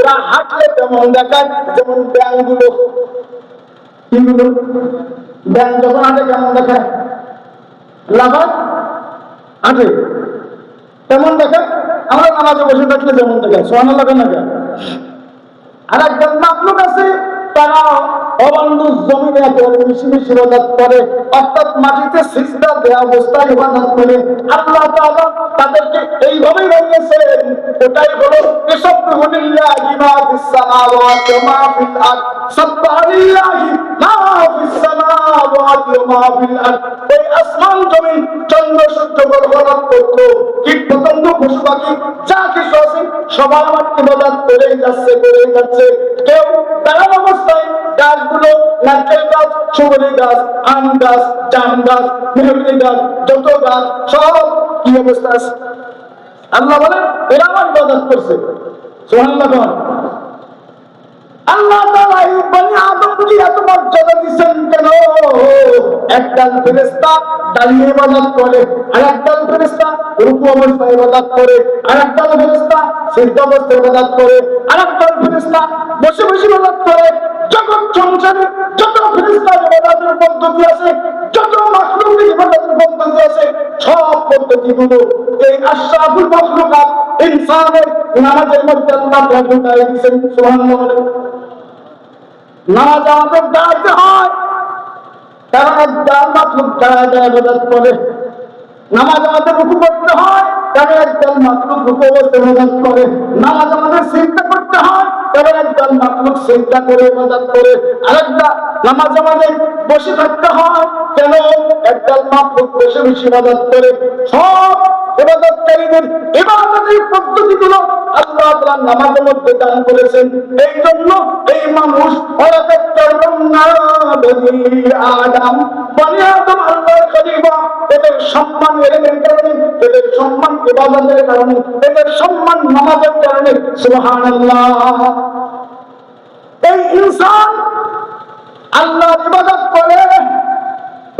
এরা হাঁটলে তেমন দেখায় যেমন ব্যাংকগুলো, কিগুলো ব্যাংক যখন হাঁটে কেমন দেখায়, লাফায় হাঁটে তেমন দেখায়। আমরা নামাজে বসে থাকলে যেমন দেখায়, সুবহানাল্লাহ না কেন? আর একজন মাখলুক আছে, তারা অবান্ধব জমিনে একেবারে মিশি মিশি ইবাদত করে, অর্থাৎ মাটিতে সিজদা দেওয়া অবস্থায় ইবাদত করে। আল্লাহ তাআলা তাদেরকে এইভাবেই বানিয়েছেন। ওটাই হলো ইসাব্বিহু লিল্লাহি মা ফিস সামাওয়াতি ওয়া মা ফিল আরদ, সাব্বাহা লিল্লাহি মা ফিস সামাওয়াতি ওয়া মা ফিল আরদ। এই আসমান জমিন চন্দ্র সূর্য গ্রহ নক্ষত্র কীট পতঙ্গ পশু পাখি যা কিছু আছে সবাই আমার ইবাদত করেই যাচ্ছে করেই যাচ্ছে। কেউ দাঁড়ানো অবস্থায় গাছগুলো, নারকেল গাছ, সুপারি গাছ, আম গাছ, জাম গাছ, মেহগনি গাছ, যত গাছ সব কি অবস্থা আছে? আল্লাহ বলেন এরা আমার ইবাদত করছে। সুবহানাল্লাহ। আল্লাহ তাআলা এই বনি আদমকে এত মর্যাদা দিয়েছেন কেন? একদল ফেরেশতা দাঁড়িয়ে ইবাদত করে, আর একদল ফেরেশতা রুকু অবস্থায় ইবাদত করে, আর একদল ফেরেশতা সিজদা অবস্থায় ইবাদত করে, আর একদল ফেরেশতা বসে বসে ইবাদত করে। জগৎ সংসারে যত ফেরেশতার ইবাদতের পদ্ধতি আছে, যত মাখলুকের ইবাদতের পদ্ধতি আছে, সব পদ্ধতিগুলো এই আশরাফুল মাখলুকাত ইনসানের নামাজের মধ্যে আল্লাহ তাআলা ঢুকাই দিয়েছেন। সুবহানাল্লাহ। নামাজ আমাদের দাঁড়াতে হয়, কারণ একদল মাখলুক দাঁড়ায় ইবাদত করে। নামাজ আমাদের রুকু করতে হয়, কারণ একদল মাখলুক রুকু অবস্থায় ইবাদত করে। নামাজ আমাদের সিজদা করতে হয়, কারণ একদল মাখলুক সিজদা করে ইবাদত করে। আরেকটা নামাজ আমাদের বসে থাকতে হয়, কেন? একদল মাখলুক বসে বসে ইবাদত করে। সব ইবাদতকারীদের ইবাদতের পদ্ধতিগুলো আল্লাহ তাআলা নামাজের মধ্যে দান করেছেন। এই জন্য এই মানুষ আদম বনি আদম আল্লাহর খলিফা, এদের সম্মান এলেমের কারণে, এদের সম্মান ইবাদতের কারণে, এদের সম্মান নামাজের কারণে। সুবহানাল্লাহ। এই ইনসান আল্লাহর ইবাদত করে,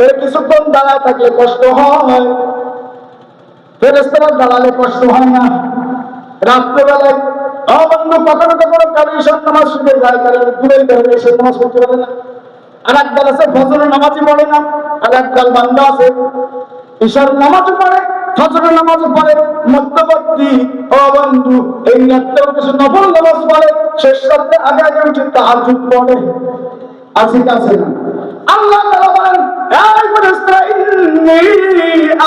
এর কিছুক্ষণ দাঁড়ায় থাকলে কষ্ট হয়, ফেরেশতারা দাঁড়ালে কষ্ট হয় না। রাত্রেবেলায় অবন্য কখনো কখনো কারো ঈশার নামাজ শুনে যায়, কারণ দূরের কারণে ঈশার নামাজ পড়তে পারে না। আর একদল আছে ফজরের নামাজই পড়ে না, আর একদল বান্দা আছে ঈশার নামাজও পড়ে, ফজরের নামাজও পড়ে, মধ্যবর্তী অবন্ধু এই রাত্রেও কিছু নফল নামাজ পড়ে, শেষ রাত্রে আগে আগে উঠে তাহাজ্জুদ পড়ে। আছে কি আছে না? আল্লাহ তাআলা বলেন এই ফেরেশতা ইন্নী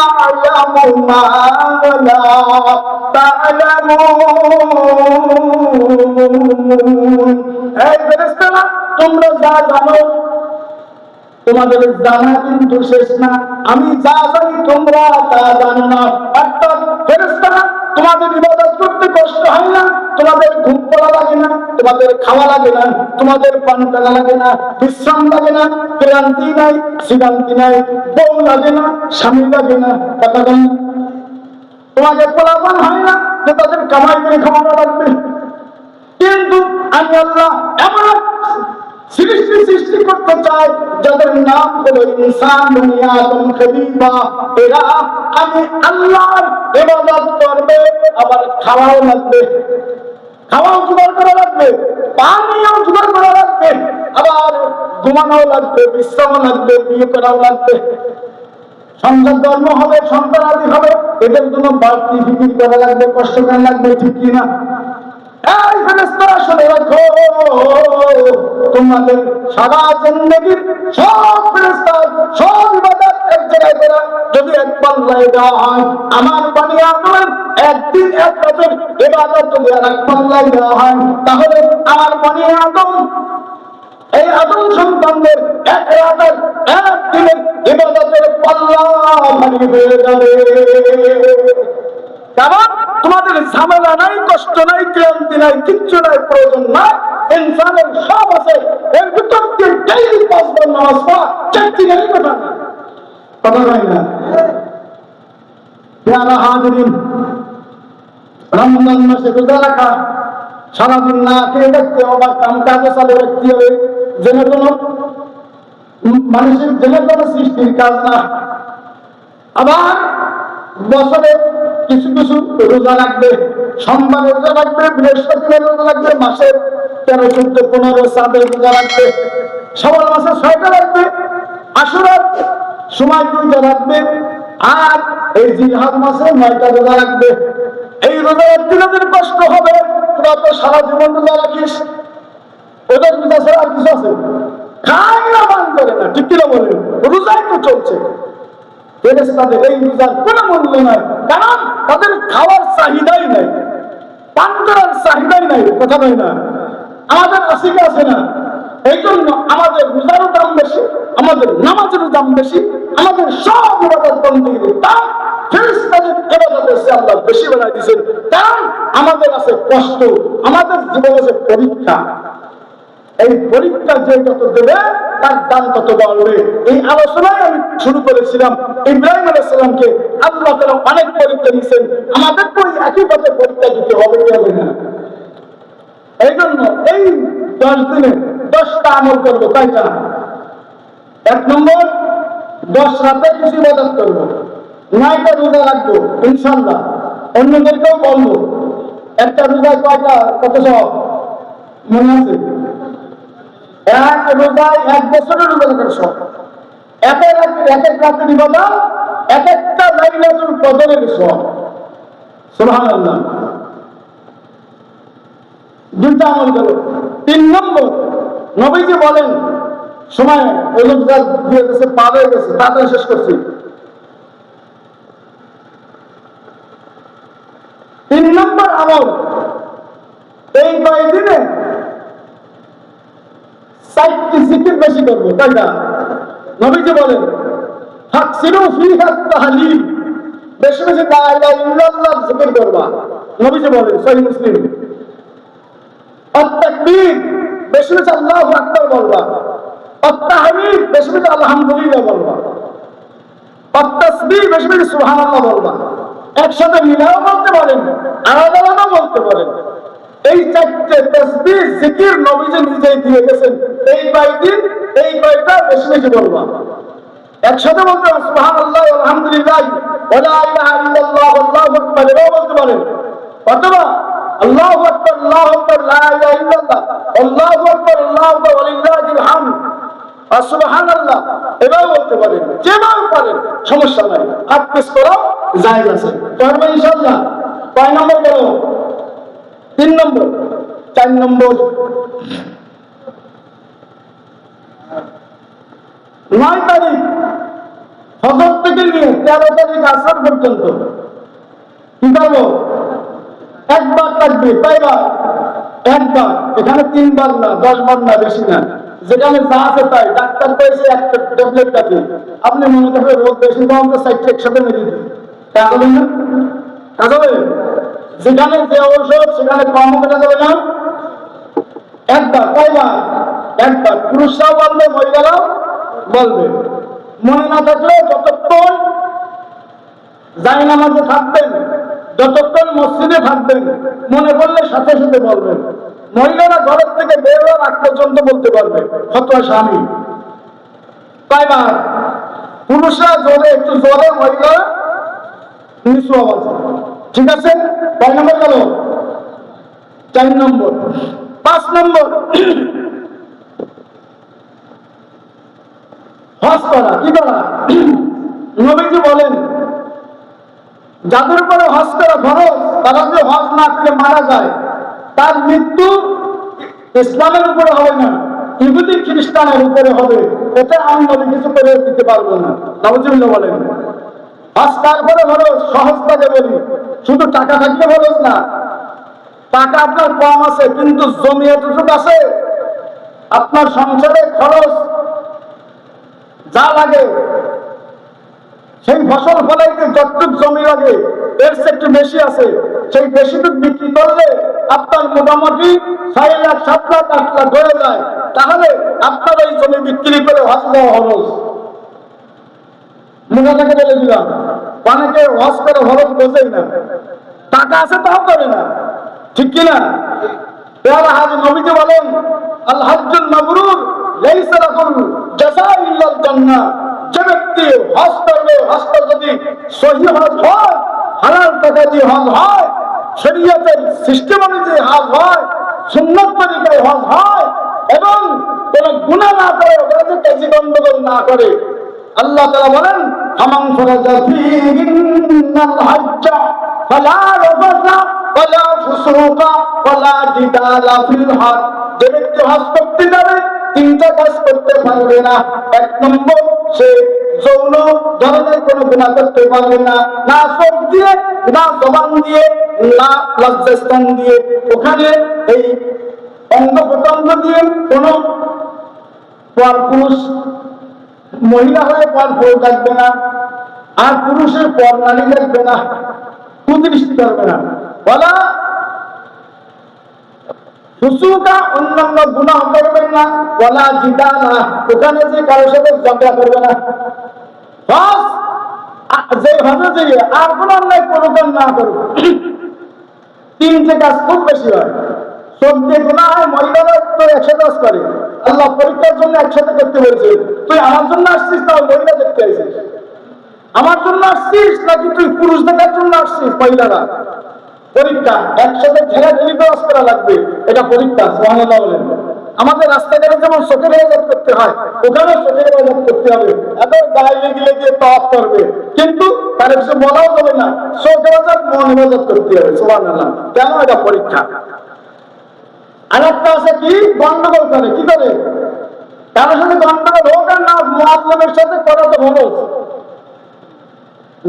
আ'লামু মা লা তা'লামুন। এই ফেরেশতারা তোমরা যা জানো তোমাদের জানা কিন্তু শেষ না, আমি যা জানি তোমরা তা জানো না। অর্থাৎ ফেরেশতারা তোমাদের ইবাদত করতে কষ্ট হয় না, তোমাদের ঘুম পড়া লাগে না, তোমাদের খাওয়া লাগে না, তোমাদের পান টানা লাগে না, বিশ্রাম লাগে না, ক্লান্তি নাই, শ্রান্তি নাই, বউ লাগে না, স্বামী লাগে না, কথা বলেন। তোমাকে পোলাপান হয় না যে তাদের কামাই করে খাওয়ানো লাগবে। কিন্তু আমি আল্লাহ এমন সৃষ্টি করতে চাই যাদের নাম হলো ইনসান বনি আদম খলিফা। এরা আমি আল্লাহর ইবাদত করবে, আবার খাওয়াও লাগবে, খাওয়াও জোগাড় করা লাগবে, পানিও জোগাড় করা লাগবে, আবার ঘুমানোও লাগবে, বিশ্রামও লাগবে, বিয়ে করাও লাগবে, সংসার ধর্ম হবে, সন্তান আদি হবে, এদের জন্য বাড়তি ফিকির করা লাগবে, কষ্ট করা লাগবে, ঠিক কিনা? এই ফেরেশতারা শুনে রাখো, তোমাদের সারা জিন্দেগীর সব ফেরেশতা সব ইবাদত এক জায়গায় করা যদি এক পাল্লায় দেওয়া হয়, আমার বনি আদমের একদিন এক রাতের ইবাদত যদি আর এক পাল্লায় দেওয়া হয়, তাহলে আমার বনি আদম এই আদম সন্তানদের এক রাতের একদিনের ইবাদতের পাল্লা ভারী হয়ে যাবে। কারণ তোমাদের ঝামেলা নাই, কষ্ট নাই, ক্লান্তি নাই, কিচ্ছু নাই, প্রয়োজন নাই। ইনসানের সব আছে, এর ভিতর দিয়ে ডেইলি 5 বার নামাজ পড়া চাইছি না, কথা হয় না। প্যারা হাজিরিন, রমজান মাসে রোজা রাখা, সারাদিন না খেয়ে দেখতে আবার কাম কাজে চালু রাখতে হবে, যেন কোনো মানুষের যেন কোনো সৃষ্টির কাজ না। আবার বছরে কিছু কিছু রোজা রাখবে, সোমবার রোজা রাখবে, বৃহস্পতিবার রোজা রাখবে, মাসে 13, 14, 15 সাদের রোজা রাখবে, শাওয়াল মাসে 6টা রাখবে, আশুরার সময় 2টা রাখবে, আর এই জিলহজ মাসে 9টা রোজা রাখবে। এই রোজা রাখতে যাদের কষ্ট হবে, তোরা তো সারা জীবন রোজা রাখিস, ওদের রোজা ছাড়া আর কিছু আছে? খায় না, মান করে না, ঠিক কিনা বলেন? রোজাই তো চলছে। তাদের এই রোজার কোনো মূল্য নাই, কারণ তাদের খাওয়ার চাহিদাই নাই, পান করার চাহিদাই নাই, কথা নয় না? আমাদের আসিকে আছে না? এই জন্য আমাদের রোজারও দাম বেশি, আমাদের নামাজেরও দাম বেশি, আমাদের সব ইবাদত বন্দেগীর দাম ফেরেশতাদের ইবাদতের চেয়ে আল্লাহ বেশি বানাই দিয়েছেন। কারণ আমাদের আছে কষ্ট, আমাদের জীবন আছে পরীক্ষা। এই পরীক্ষা যে যত দেবে তার দাম তত বাড়বে। এই আলোচনায় আমি শুরু করেছিলাম, ইব্রাহিম আলাইহিস সালামকে আল্লাহ তাআলা অনেক পরীক্ষা দিয়েছেন, আমাদের ওই একই পথে পরীক্ষা দিতে হবে কি হবে না? এই জন্য এই 10 দিনে 10টা আমল করবো, কয়টা? 1 নম্বর, 10 রাতে কিছু ইবাদত করবো, 9টা রোজা রাখবো ইনশাআল্লাহ। অন্যদেরকেও বলবো, একটা রোজায় কয়টা, কত সব মনে আছে? এক রোজায় 1 বছরের রোজা রাখার সব। এক এক রাতের ইবাদত এক একটা লাইলাতুল কদরের সব। সুবহানাল্লাহ। 2টা আমল করো। 3 নম্বর, নবীজি বলেন, সময় ওই লোক যা দিয়ে গেছে, পার হয়ে গেছে, তাড়াতাড়ি শেষ করছি। 3 নম্বর আমল, এই কয়েকদিনে 4টি জিকির বেশি করবো, কয়টা? নবীজি বলেন, ফাকসিরু ফিহা তাহলিল, বেশি বেশি লা ইলাহা ইল্লাল্লাহ জিকির করবা। নবীজি বলেন, সহিহ মুসলিম। আত-তাকবীর, বেশি বেশি আল্লাহু আকবার বলবা। আত-তাহমিদ, বেশি বেশি আলহামদুলিল্লাহ বলবা। আত-তাসবিহ, বেশি বেশি সুবহানাল্লাহ বলবা। একসাথে মিলাও বলতে পারেন, আলাদা আলাদা বলতে পারেন। এই 4টে তাসবিহ জিকির নবীজি নিজেই দিয়ে গেছেন। এই কয়েকদিন এই কয়টা বেশি বেশি বলবা। একসাথে বলতে পারেন সুবহানাল্লাহ, আলহামদুলিল্লাহ, ওয়া লা ইলাহা ইল্লাল্লাহ, আল্লাহু আকবার, এটাও বলতে পারেন। অথবা আল্লাহু আকবার, আল্লাহু আকবার, লা ইলাহা ইল্লাল্লাহ, আল্লাহু আকবার, আল্লাহু আকবার, ওয়া লিল্লাহিল হামদ, আর সুবহানাল্লাহ, এটাও বলতে পারেন। যেভাবে পারেন সমস্যা নাই, হাত পেশ করো, জায়েজ আছে, পারবে ইনশাআল্লাহ। কয় নম্বর করো? 3 নম্বর। 4 নম্বর, 9 তারিখ ফজর থেকে নিয়ে 13 তারিখ আসর পর্যন্ত কি করবো? একবার তাকবীর, কয়বার? একবার। এখানে 3 বার না, 10 বার না, বেশি না, যেখানে যা আছে তাই। ডাক্তার কয়েছে একটা ট্যাবলেট কাটি, আপনি মনে করবেন রোগ বেশি, তো আমরা 4টা একসাথে মেরে দিই, কাজ হবে না? কাজ হবে? যেখানে যে ঔষধ সেখানে কম করা যাবে না। একবার। কয়বার? একবার। পুরুষরাও বলবে, মহিলারাও বলবে। মনে না থাকলে যতক্ষণ জায়নামাজে থাকবেন, যতক্ষণ মসজিদে থাকবেন, মনে পড়লে সাথে সাথে বলবেন। মহিলারা ঘরের থেকে বের হওয়ার আগ পর্যন্ত বলতে পারবে, ফতোয়া স্বামী। কয়বার? পুরুষরা জোরে, একটু জোরে, মহিলারা নিচু আওয়াজে। ঠিক আছে? কয় নম্বর গেল? 4 নম্বর। 5 নম্বর, হজ করা। কি করা? নবীজি বলেন, যাদের উপরে হজ করা ফরজ, তারা যদি হজ না করে মারা যায়, তার মৃত্যু ইসলামের উপরে হবে না, ইহুদি খ্রিস্টানের উপরে হবে। এটা আমি নবী কিছু করে দিতে পারবো না। নাউজুবিল্লাহ বলেন। হজ তারপরে ফরজ, সহজভাবে বলি, শুধু টাকা থাকলে ফরজ না। টাকা আপনার কম আছে, কিন্তু জমি এতটুকু আছে, আপনার সংসারে খরচ যা লাগে, সেই ফসল ফলাইতে যতটুক জমি লাগে এর চেয়ে একটু বেশি আছে, সেই বেশিটুক বিক্রি করলে আপনার মোটামুটি 6 লাখ, 7 লাখ, 8 লাখ হয়ে যায়। তাহলে আপনার এই জমি বিক্রি করে হজ যাওয়া খরচ। মোটাটাকে বলে দিলাম, অনেকে হজ করে খরচ বোঝেই না, টাকা আছে তাও করে না, ঠিক কিনা? হাজ নবীজি বলেন, আল হাজ্জুল মাবরুর লাইসা লাহুল জাযা ইল্লাল জান্নাহ। যে ব্যক্তি হজ করবে, হজটা যদি সহিহ হজ হয়, হালাল টাকা দিয়ে হজ হয়, শরীয়তের সিস্টেম অনুযায়ী হজ হয়, সুন্নত তরিকায় হজ হয়, এবং কোন গুনাহ না করে, ওখানে কাজী গন্ডগোল না করে। আল্লাহ তাআলা বলেন, ফামান ফারাজা ফীহিন্নাল হাজ্জা ফালা রাফাসা ওয়ালা ফুসুকা ওয়ালা জিদালা ফিল হজ। যে ব্যক্তি হজ করতে যাবে তিনটা কাজ করতে পারবে না। এক নম্বর, সে যৌন ধরনের কোনো গুনাহ করতে পারবে না, না চোখ দিয়ে, না জবান দিয়ে, না লজ্জাস্থান দিয়ে, ওখানে এই অঙ্গ প্রত্যঙ্গ দিয়ে কোনো পরপুরুষ, মহিলা হয়ে পরপুরুষ থাকবে না, আর পুরুষের পর নারী থাকবে না, কুদৃষ্টি করবে না, বলা ফুসুকা অন্যান্য গুনাহ করবেন না, ওয়ালা জিদালা ওখানে যে কারোর সাথে ঝগড়া করবে না। হজ যে হজে যে আর কোন অন্যায় কোনটা না করবে। তিনটে কাজ খুব বেশি হয়। চোখ দিয়ে গুনাহ হয়, মহিলারা তো একসাথে কাজ করে। আল্লাহ পরীক্ষার জন্য একসাথে করতে বলছে। তুই আমার জন্য আসছিস না মহিলা দেখতে আসছিস? আমার জন্য আসছিস নাকি তুই পুরুষ দেখার জন্য আসছিস? মহিলারা পরীক্ষা, একসাথে ঠেলাঠেলি কাজ করা লাগবে, এটা পরীক্ষা। সুবহানাল্লাহ বলেন। আমাদের রাস্তাঘাটে যেমন চোখের হেফাজত করতে হয়, ওখানে চোখের হেফাজত করতে হবে। এত গায়ে লেগে গিয়ে তাওয়াফ করবে, কিন্তু তার কিছু বলাও যাবে না। চোখ হেফাজত, মন হেফাজত করতে হবে। সুবহানাল্লাহ। কেন? এটা পরীক্ষা। আরেকটা আছে কি, গন্ডগোল করে। কি করে? কারোর সাথে গন্ডগোল হোক আর না, মুআল্লিমের সাথে করা তো ভালো,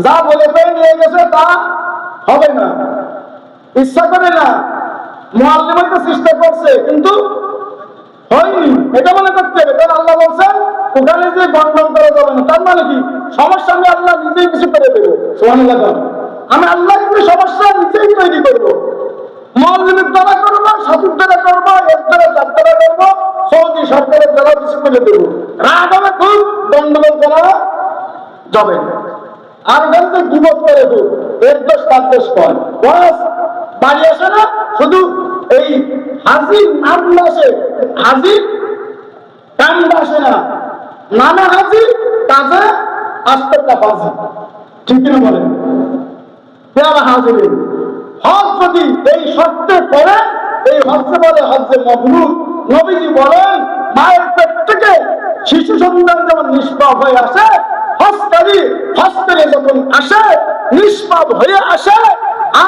যা বলে পেয়ে নিয়ে গেছে তা হবে না, ইচ্ছা করে না, মুআল্লিম তো চেষ্টা করছে কিন্তু হয়নি, এটা মনে করতে হবে। কারণ আল্লাহ বলছেন ওখানে যে গন্ডগোল করা যাবে না। তার মানে কি? সমস্যা আমি আল্লাহ নিজেই কিছু করে দেবো। সুবহানাল্লাহ। আমি আল্লাহ কিন্তু সমস্যা নিজেই তৈরি করবো। মুআল্লিমের দ্বারা করবো, সাধুর দ্বারা করবো, এর দ্বারা তার দ্বারা করবো, সৌদি সরকারের দ্বারা কিছু করে দেবো। রাগ হবে খুব, গন্ডগোল করা যাবে না। আর এখানে বিপদ করে খুব, এর দোষ তার দোষ কয়, বাস বাড়ি আসে না। শুধু এই হাজির নাম আসে, হাজির কান্ড আসে না, নামে হাজির, কাজে আস্তেটা বাজি। ঠিক কিনা বলেন? হাজির হজ যদি এই শর্তে পড়ে, এই হজে বলে হজে মাবরুর। নবীজি বলেন, মায়ের পেট থেকে শিশু সন্তান যেমন নিষ্পাপ হয়ে আসে, হজকারী হজ করে যখন আসে নিষ্পাপ হয়ে আসে।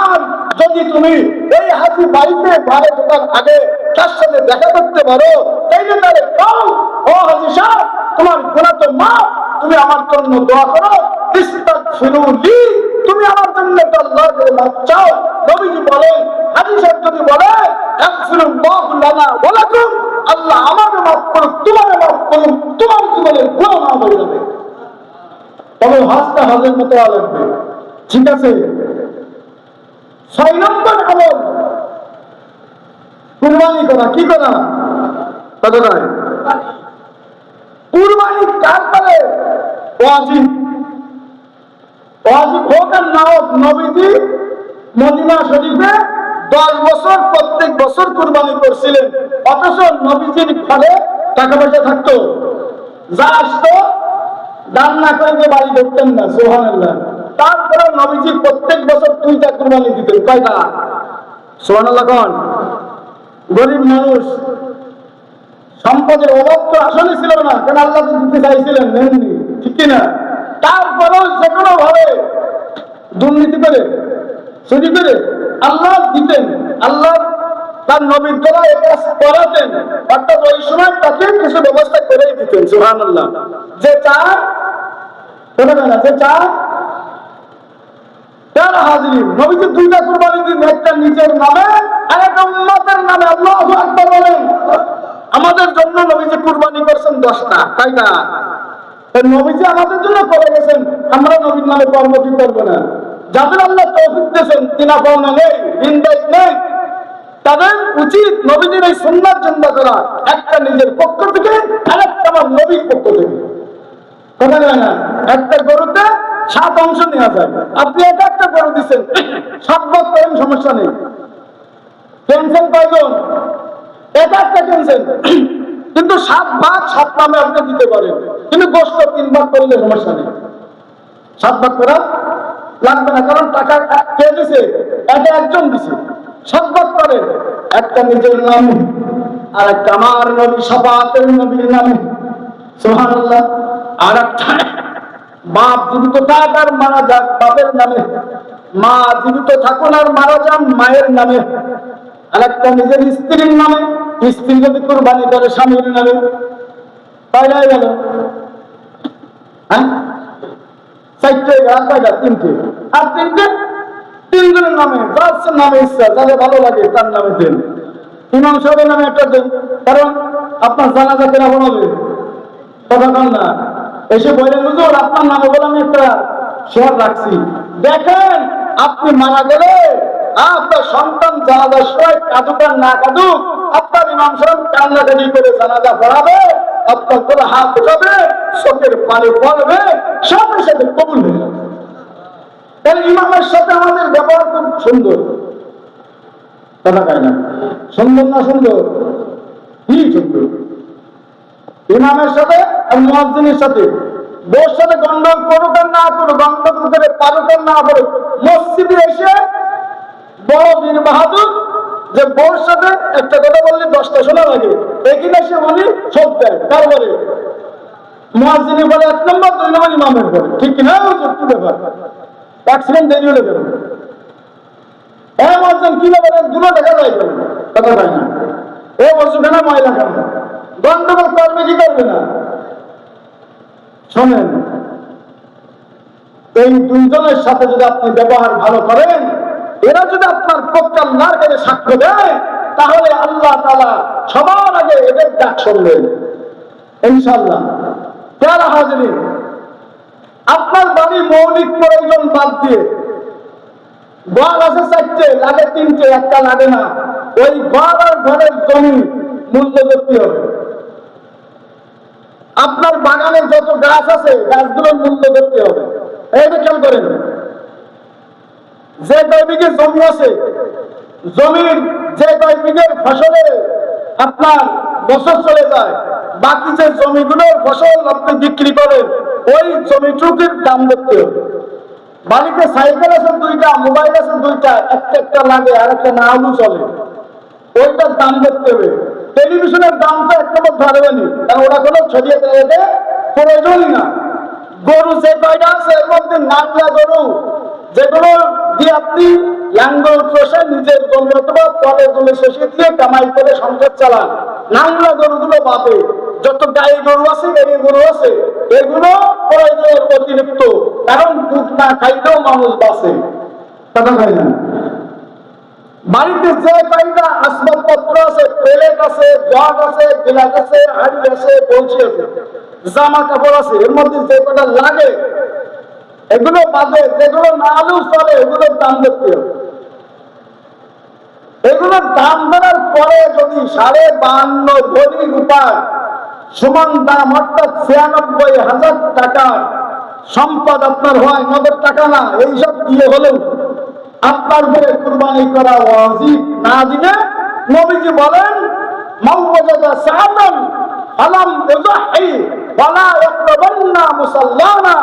আর যদি তুমি এই হাজি বাড়িতে ঘরে ঢোকার আগে তার সাথে দেখা করতে পারো, তাইলে তাহলে কও, ও হাজি সাহেব, তোমার গুনাহ তো মাফ, তুমি আমার জন্য দোয়া করো, ইস্তাগফিরুলি, তুমি আমার জন্য আল্লাহর কাছে মাফ চাও। নবীজি বলেন, হাজি সাহেব যদি বলে আগফিরুল্লাহু লানা ওয়া লাকুম, আল্লাহ আমাকে মাফ করুন, তোমাকে মাফ করুন, তোমার জীবনের গুনাহ মাফ হয়ে যাবে। তবে হজটা হজের মতো লাগবে। ঠিক আছে? 6 নম্বর আমল কুরবানি করা। কি করা? কথা নয়, কুরবানি কার করে? ওয়াজিব। ওয়াজিব হোক আর না হোক, নবীজি মদিনা শরীফে 10 বছর প্রত্যেক বছর কুরবানি করছিলেন। অথচ নবীজির ঘরে টাকা পয়সা থাকতো, যা আসতো দান না করে বাড়ি ঢুকতেন না। সুবহানাল্লাহ। তারপরে নবীজি প্রত্যেক বছর 2টা কুরবানি দিতেন। কয়টা? সুবহানাল্লাহ। কোন গরিব মানুষ, সম্পদের অভাব তো আসলে ছিল না, কারণ আল্লাহ তো দিতে চাইছিলেন, নেননি। ঠিক কিনা? তারপরেও যে কোনো ভাবে দুর্নীতি করে, চুরি করে আল্লাহ দিতেন। আল্লাহ তার নবীর দ্বারা এই কাজ করাতেন, অর্থাৎ ওই সময় তাকে কিছু ব্যবস্থা করেই দিতেন। সুবহানাল্লাহ। যে চায় করবে না, যে চায় তার হাজির। নবীজি 2টা কুরবানি দিন, একটা নিজের নামে আর একটা উম্মতের নামে। আল্লাহু আকবার বলেন। আমাদের জন্য নবীজি কুরবানি করছেন 10টা। কয়টা? নবীজি আমাদের জন্য করে গেছেন, আমরা নবীর নামে কর্ম কি করবো না? যাদের আল্লাহ তৌফিক দিয়েছেন, কিনা পাওনা নেই, ঋণদায়িত্ব নেই, তাদের উচিত নবীজির এই সুন্নাত জিন্দা করা, একটা নিজের পক্ষ থেকে আর একটা আমার নবীর পক্ষ থেকে। কথা বলে না? একটা গরুতে 7 অংশ নেওয়া যায়। আপনি একটা গরু দিচ্ছেন, 7 ভাগ করেন, সমস্যা নেই। টেনশন কয়জন? একটা টেনশন, কিন্তু 7 ভাগ 7 নামে আপনি দিতে পারেন, কিন্তু গোশত 3 ভাগ করলে সমস্যা নেই। 7 ভাগ করা লাগবে না, কারণ টাকা কে দিছে? এটা একজন দিছে। সাব্বাত করে একটা নিজের নামে আর একটা আমার নবী শাফাতের নবীর নামে, সুবহানাল্লাহ। আর একটা বাপ জীবিত থাক আর মারা যাক বাপের নামে, মা জীবিত থাকুন আর মারা যান মায়ের নামে। আর একটা নিজের স্ত্রীর নামে, স্ত্রী যদি কুরবানি করে স্বামীর নামে। কয়টা হয়ে গেল? হ্যাঁ, চারটে আর কয়টা? তিনটে। আর তিনটে তিনজনের নামে, যার নামে ইচ্ছা, যাদের ভালো লাগে তার নামে দেন। ইমাম সাহেবের নামে একটা দেন, কারণ আপনার জানাজা কেনা হবে, কথা বল না। এসে বললেন হুজুর আপনার নামে বলে আমি একটা শেয়ার রাখছি। দেখেন আপনি মারা গেলে আপনার সন্তান জানাজার সময় কাঁদুক আর না কাঁদুক, আপনার ইমাম সাহেব কান্নাকাটি করে জানাজা পড়াবে, আপনার করে হাত উঠাবে, চোখের পানি পড়বে, সাথে সাথে কবুল হয়ে যাবে। তাহলে ইমামের সাথে আমাদের ব্যবহার খুব সুন্দর, কথা কয় না? সুন্দর না সুন্দর? কি সুন্দর! ইমামের সাথে আর মুয়াজ্জিনের সাথে, বোর সাথে গন্ডগোল করুক আর না করুক, গন্ডগোল করে পারুক আর না পারুক, মসজিদে এসে বড় বীর বাহাদুর যে বোর সাথে একটা কথা বললে 10টা শোনা লাগে, এখানে এসে উনি সব দেয়। তারপরে মুয়াজ্জিনে বলে 1 নম্বর, 2 নম্বর ইমামের বলে, ঠিক কিনা? কি ব্যাপার? অ্যাক্সিডেন্ট দেরি হলে কেন? মুয়াজ্জিন কি ব্যাপার? দুটো দেখা যায় কেন? কথা হয় না। বলছুখানে ময়লা কেন? গন্ডগোল করবে কি করবে না? শোনেন, এই দুইজনের সাথে যদি আপনি ব্যবহার ভালো করেন, এরা যদি আপনার পক্ষে আল্লাহর কাছে সাক্ষ্য দেয়, তাহলে আল্লাহ তাআলা সবার আগে এদের ডাক শুনবেন ইনশাআল্লাহ। প্যারা হাজিরিন, আপনার বাড়ি মৌলিক প্রয়োজন বাদ দিয়ে ঘর আছে 4টে, লাগে 3টে, একটা লাগে না, ওই ঘর আর ঘরের জমি মূল্য করতে হবে। আপনার বাগানে যত গাছ আছে গাছগুলোর মূল্য করতে হবে। এইটা খেয়াল করেন, যে কয় বিঘে জমি আছে, জমির যে কয় বিঘের ফসলে আপনার বছর চলে যায়, বাকি যে জমিগুলোর ফসল আপনি বিক্রি করেন, ওই জমিটুকুর দাম দেখতে হবে। বাড়িতে সাইকেল আছে 2টা, মোবাইল আছে 2টা, একটা লাগে আর একটা না আলু চলে, ওইটার দাম দেখতে হবে। টেলিভিশনের দাম তো একটা ধরবেনি, কারণ ওরা কোনো ছড়িয়ে দেওয়াতে প্রয়োজনই না। গরু যে কয়টা আছে এর মধ্যে নাংলা গরু, যেগুলো দিয়ে আপনি লাঙ্গল চষে নিজের জমি অথবা পরের জমি শেষে দিয়ে কামাই করে সংসার চালান, নাংলা গরুগুলো বাদে যত গাই গরু আছে, এড়ে গরু আছে, এগুলো প্রয়োজনের অতিরিক্ত, কারণ দুধ না খাইতেও মানুষ বাঁচে, কথা হয় না? বাড়িতে যে কয়টা আসবাবপত্র আছে, প্লেট আছে, জগ আছে, গিলাস আছে, হাঁড়ি আছে, কলসি আছে, জামা কাপড় আছে, এর মধ্যে যে কয়টা লাগে এগুলো বাদে যেগুলো না আলু চলে, এগুলোর দাম দেখতে হবে। এগুলোর দাম দেওয়ার পরে যদি 52.5 ভরি রূপার সমান দাম, অর্থাৎ 96,000 টাকার সম্পদ আপনার হয়, নগদ টাকা না, এইসব দিয়ে হলেও আপনার উপরে কুরবানি করা ওয়াজিব। না দিলে নবীজি বলেন, মাওয়াজাদা সাআতান ফালাম ইউযাহি ওয়ালা ইয়াকরাবান্না মুসাল্লানা,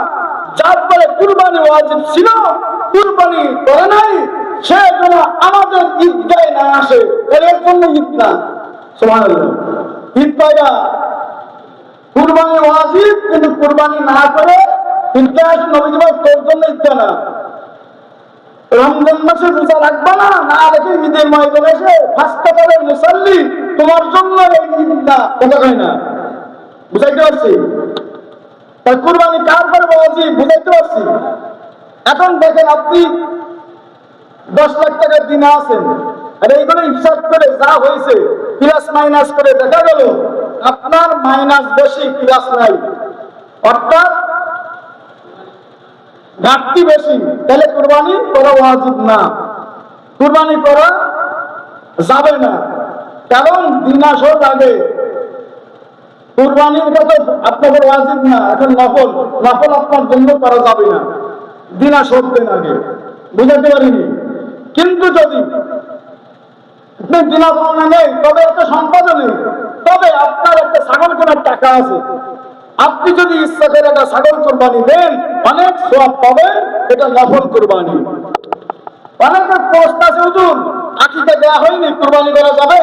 যার পরে কুরবানি ওয়াজিব ছিল, কুরবানি করে নাই, সে যেন আমাদের ঈদগাহে না আসে, এর জন্য ঈদ না। সুবহানাল্লাহ। ঈদ পায়না, কুরবানি ওয়াজিব, কিন্তু কুরবানি না করে ঈদগাহে আসে, নবীজি বলেন তোর জন্য ঈদগাহ না। রমজান মাসে রোজা রাখবা না, না রেখে ঈদের ময়দানে এসে ফাস্তাকালের মুসাল্লি, তোমার জন্য এই ঈদ না, কথা কয় না? বুঝাইতে পারছি? তাই কুরবানি কার পরে ওয়াজিব, বুঝাইতে পারছি? এখন দেখেন, আপনি 10 লাখ টাকার দিনে আছেন, আর এইগুলো হিসাব করে যা হয়েছে প্লাস মাইনাস করে দেখা গেল আপনার মাইনাস বেশি, প্লাস নাই, অর্থাৎ ঘাটতি বেশি, তাহলে কুরবানি করা ওয়াজিব না, কুরবানি করা যাবে না, কারণ দিনাশো লাগে। কুরবানির কথা আপনাদের ওয়াজিব না, এখন নফল, নফল আপনার জন্য করা যাবে না, দিনাশো দেন আগে। বুঝাতে পারিনি? কিন্তু যদি আপনি দিনা পাওনা নেই, তবে একটা সম্পাদনে, তবে আপনার একটা ছাগল কেনার টাকা আছে, আপনি যদি ইচ্ছা করে একটা ছাগল কোরবানি দেন, অনেক সওয়াব পাবেন, এটা নফল কোরবানি। অনেকের প্রশ্ন আছে, হুজুর আকিকা দেওয়া হয়নি, কোরবানি করা যাবে?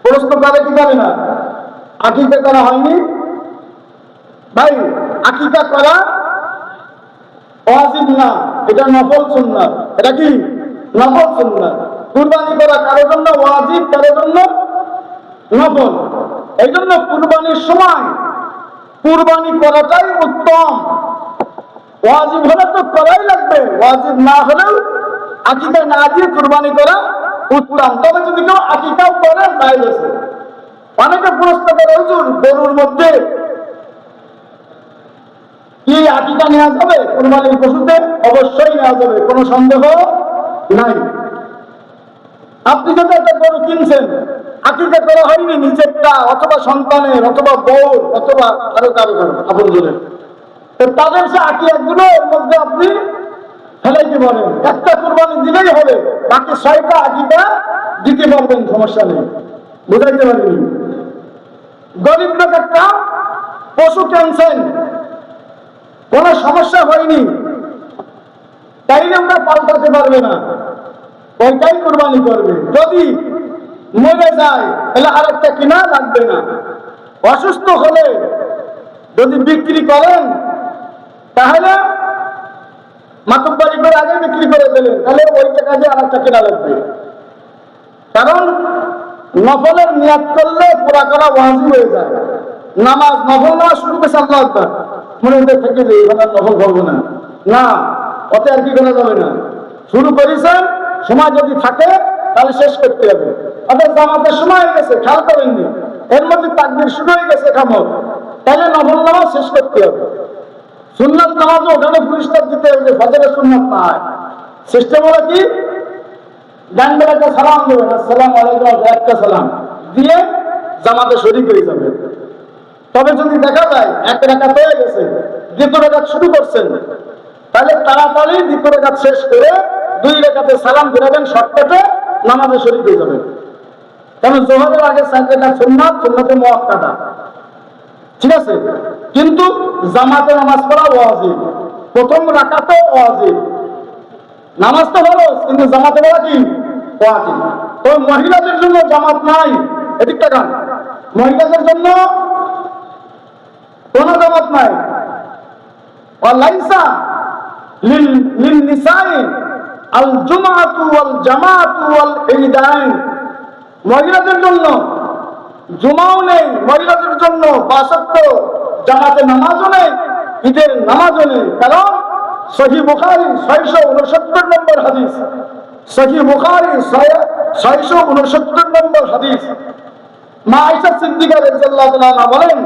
প্রশ্ন করে কি করে না? আকিকা করা হয়নি ভাই, আকিকা করা ওয়াজিব না, এটা নফল সুন্নাত। এটা কি নফল সুন্নাত? কুরবানি করা কারোর জন্য ওয়াজিব, কারোর জন্য নফল। এই জন্য কুরবানির সময় কুরবানি করাটাই উত্তম। ওয়াজিব হলে তো করাই লাগবে, ওয়াজিব না হলেও আকিকা না দিয়ে কুরবানি করা উত্তম। তবে যদি কেউ আকিকাও করে জায়েজ আছে। অনেকে প্রশ্ন করে, হুজুর গরুর মধ্যে কি আকিকা নেওয়া যাবে কুরবানির পশুতে? অবশ্যই নেওয়া যাবে, কোনো সন্দেহ নাই। আপনি যদি একটা গরু কিনছেন, আকিকা করা হয়নি নিজেরটা অথবা সন্তানের অথবা বউর অথবা আরো কারো আপনজনের, তো তাদের সে আকিকাগুলো এর মধ্যে আপনি ফেলাইতে পারেন। একটা কুরবানি দিলেই হবে, বাকি 6টা আকিকা দিতে পারবেন, সমস্যা নেই। বুঝাইতে পারিনি? গরিব লোক একটা পশু কিনছেন, কোনো সমস্যা হয়নি, তাইলে আমরা পাল্টাতে পারবে না, ওইটাই কুরবানি করবে। যদি মরে যায় তাহলে আরেকটা কিনা লাগবে না। অসুস্থ হলে যদি বিক্রি করেন, তাহলে মাতুব্বারি করে আগে বিক্রি করে দিলেন, তাহলে ওই টাকা দিয়ে আরেকটা কিনা লাগবে। কারণ নফলের নিয়াত করলে পুরা করা ওয়াজিব হয়ে যায়। নামাজ নফল না শুরু করেছে আল্লাহু আকবার, মনে থেকে যে এখানে নফল করবো না, না অত আর কি করা যাবে না। শুরু করেছেন, সময় যদি থাকে তাহলে শেষ করতে হবে। অর্থাৎ জামাতের সময় হয়ে গেছে, খেয়াল করেননি, এর মধ্যে তাকবীর শুরু হয়ে গেছে খামত, তাহলে নফল নামাজ শেষ করতে হবে। সুন্নাত নামাজও ওখানে পুরস্কার দিতে হবে, ফজরের সুন্নাত না হয়। সিস্টেম হলো কি, জানবেন একটা সালাম দেবেন, আসসালামু আলাইকুম, একটা সালাম দিয়ে জামাতে শরীক হয়ে যাবে। তবে যদি দেখা যায় এক রাকাত হয়ে গেছে, দ্বিতীয় রাকাত শুরু করছেন, তাহলে তাড়াতাড়ি দ্বিতীয় রাকাত শেষ করে 2 রাকাতে সালাম ফিরাবেন, শর্টকাটে নামাজে শরীক হয়ে যাবে। কারণ জোহরের আগে 4 রাকাত সুন্নাত, সুন্নাতে মুআক্কাদা, ঠিক আছে? কিন্তু জামাতে নামাজ পড়া ওয়াজিব, প্রথম রাকাতে ওয়াজিব। নামাজ তো ভালো, কিন্তু জামাতে পড়া কি ওয়াজিব। তো মহিলাদের জন্য জামাত নাই, এদিকটা গান, মহিলাদের জন্য কোন জামাত নাই। ওয়ালাইসা লিন-নিসাই আল-জুমআতু ওয়াল-জামাআতু ওয়াল-ঈদাইন, মহিলাদের জন্য জুমাও নেই, মহিলাদের জন্য 5 ওয়াক্ত জামাতে নামাজও নেই, ঈদের নামাজও নেই। কারণ সহিহ বুখারী 669 নম্বর হাদিস, সহিহ বুখারী 669 নম্বর হাদিস, মা আয়েশা সিদ্দিকা রাদিয়াল্লাহু তাআলা আনহা বলেন,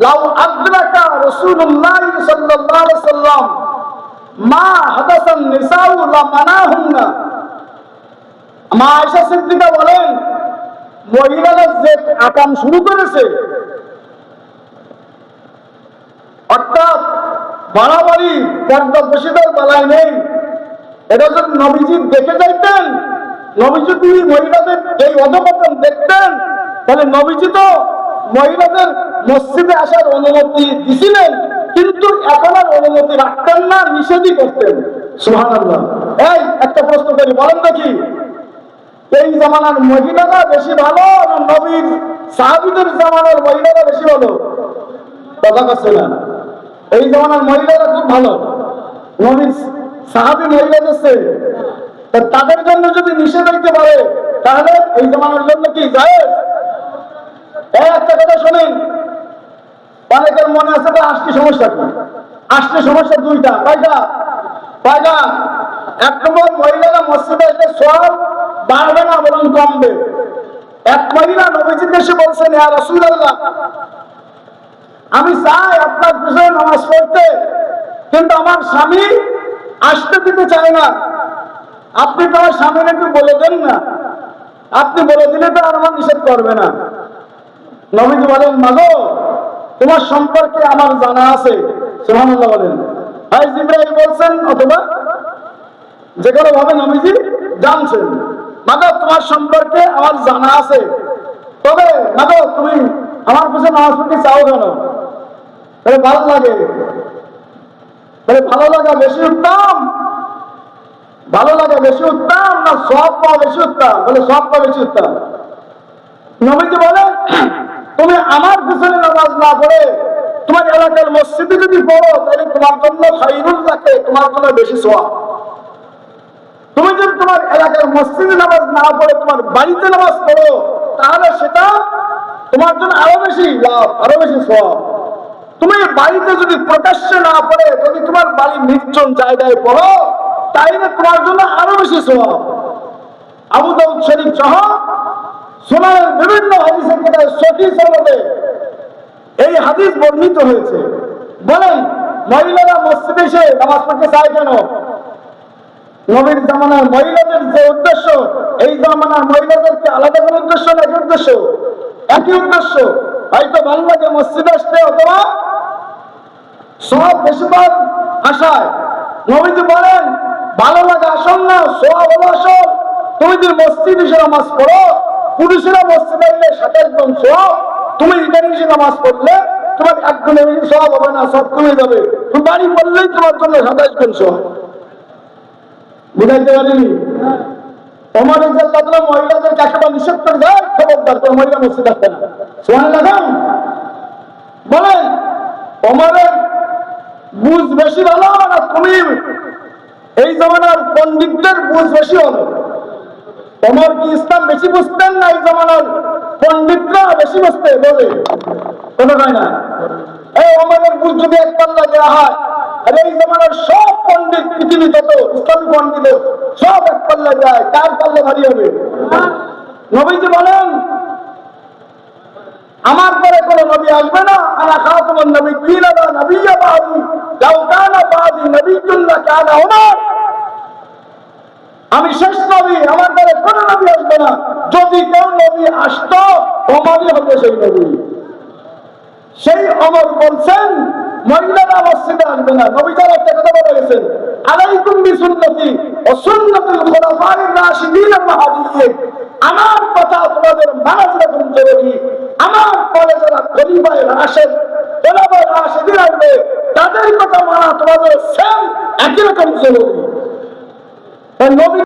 লাউ আদরাকা রাসূলুল্লাহ সাল্লাল্লাহু আলাইহি ওয়াসাল্লাম মা হাদাসান নিসাউ লা মানাহুন্না। মা আয়েশা সিদ্দিকা বলেন, মহিলারা যে আকাম শুরু করেছে, অর্থাৎ বাড়াবাড়ি পর্দা বসিদার বেলায় নেই, এটা যদি নবীজি দেখে যাইতেন, নবীজি যদি মহিলাদের এই অধপতন দেখতেন, তাহলে নবীজি তো মহিলাদের মসজিদে আসার অনুমতি দিছিলেন, কিন্তু এখন আর অনুমতি রাখতেন না, নিষেধই করতেন। সুবহানাল্লাহ। এই একটা প্রশ্ন করি, বলেন দেখি, এই জামানার মহিলারা বেশি ভালো না নবীর সাহাবীদের জামানার মহিলারা বেশি ভালো? কথা কাছে না, এই জামানার মহিলারা খুব ভালো নবীর সাহাবী মহিলাদের চেয়ে। তাদের জন্য যদি নিষেধ হইতে পারে, তাহলে এই জামানার জন্য কি জায়েজ? একটা কথা শোনেন, অনেকের মনে আছে যে আসলে সমস্যা কি? আসলে সমস্যা 2টা, কয়টা? 1 নম্বর, মহিলারা মসজিদে এসে সওয়াব বাড়বে না, বরং কমবে। এক মহিলা নবীজির এসে বলছেন, ইয়া রাসূলুল্লাহ, আমি চাই আপনার পিছনে নামাজ পড়তে, কিন্তু আমার স্বামী আসতে দিতে চায় না, আপনি তো আমার স্বামীর একটু বলে দেন না, আপনি বলে দিলে তো আর আমার নিষেধ করবে না। নবীজি বলেন, মাগো, তোমার সম্পর্কে আমার জানা আছে। সুবহানাল্লাহ বলেন। ভাই জিবরাইল বলছেন, অথবা যে কোনো ভাবে নবীজি জানছেন, মাগো তোমার সম্পর্কে আমার জানা আছে, তবে মাগো তুমি আমার পিছনে নামাজ পড়তে চাও কেন? তাহলে ভালো লাগে, তাহলে ভালো লাগা বেশি উত্তম, ভালো লাগা বেশি উত্তম না সওয়াব পাওয়া বেশি উত্তম? বলে সওয়াব পাওয়া বেশি উত্তম। নবীজি বলেন তুমি আমার পিছনে নামাজ না পড়ে তোমার এলাকার মসজিদে যদি পড়ো তাহলে তোমার জন্য খায়রুল রাখে, তোমার জন্য বেশি সওয়াব। তুমি যদি তোমার এলাকার মসজিদে নামাজ না পড়ে তোমার বাড়িতে নামাজ পড়ো তাহলে সেটা তোমার জন্য আরো বেশি লাভ, আরো বেশি সওয়াব। তুমি বাড়িতে যদি প্রকাশ্যে না পড়ে যদি তোমার বাড়ির নির্জন জায়গায় পড়ো তাইলে তোমার জন্য আরো বেশি সওয়াব। আবু দাউদ শরীফ সহ সুনানের বিভিন্ন হাদিসের মধ্যে সহিহ সনদে এই হাদিস বর্ণিত হয়েছে। বলেন মহিলারা মসজিদে এসে নামাজ পড়তে চায় কেন? নবীর জামানার মহিলাদের যে উদ্দেশ্য, এই জামানার মহিলাদেরকে আলাদা কোনো উদ্দেশ্য না, একই উদ্দেশ্য, একই উদ্দেশ্য। হয়তো ভালো লাগে মসজিদে আসতে অথবা সওয়াব বেশি পাওয়ার আশায়। নবীজি বলেন ভালো লাগা আসল না, সওয়াব হলো আসল। তুমি যদি মসজিদ এসে নামাজ পড়ো, পুরুষেরা মসজিদে এলে 27 গুণ সওয়াব, তুমি এখানে এসে নামাজ পড়লে তোমার 1 গুণের বেশি সওয়াব হবে না, সব কমে যাবে। তুমি বাড়ি পড়লেই তোমার জন্য 27 গুণ সওয়াব। বুঝাইতে পারিনি? ওমর রাদিয়াল্লাহু মহিলাদের কাকে নিষেধ করে দেয়, খবরদার তোর মহিলা মসজিদ আসবে না। সুবহানাল্লাহ। বলেন ওমরের বুঝ বেশি ভালো না তুমি এই জামানার পণ্ডিতদের বুঝ বেশি হলো? ওমর কি ইসলাম বেশি বুঝতেন না এই জামানার পণ্ডিতরা বেশি বুঝতে? বলে কোনো হয় না। এই ওমরের বুঝ যদি এক পাল্লা দেওয়া হয় আর এই জামানার সব পণ্ডিত পৃথিবী যত ইসলামী পণ্ডিত সব এক পাল্লা যায়, কার পাল্লা ভারী হবে? নবীজি বলেন আমার পরে কোন নবী আসবে না, আনা খাতামুন নবিয়্যিন ওয়া নাবিয়্যা বাদি, লাউ কানা বাদি নবিয়্যুন লাকানা ওমর। আমি শেষ নবী, আমার পরে কোন নবী আসবে না, যদি কেউ নবী আসতো ওমরই হতো সেই নবী। সেই ওমর বলছেন মহিলারা মসজিদে আসবে না। নবী তার একটা কথা বলে গেছেন, আলাইকুম বিসুন্নতি ওয়া সুন্নাতুল খুলাফায়ে রাশিদিন আল-মাহদিয়্যিন। আমার কথা তোমাদের মানা যেরকম জরুরি, আমার পরে যারা খলিফায়ে রাশিদ খোলাফায়ে রাশিদিন আসবে তাদের কথা মানা তোমাদের সেম একই রকম জরুরি। নবী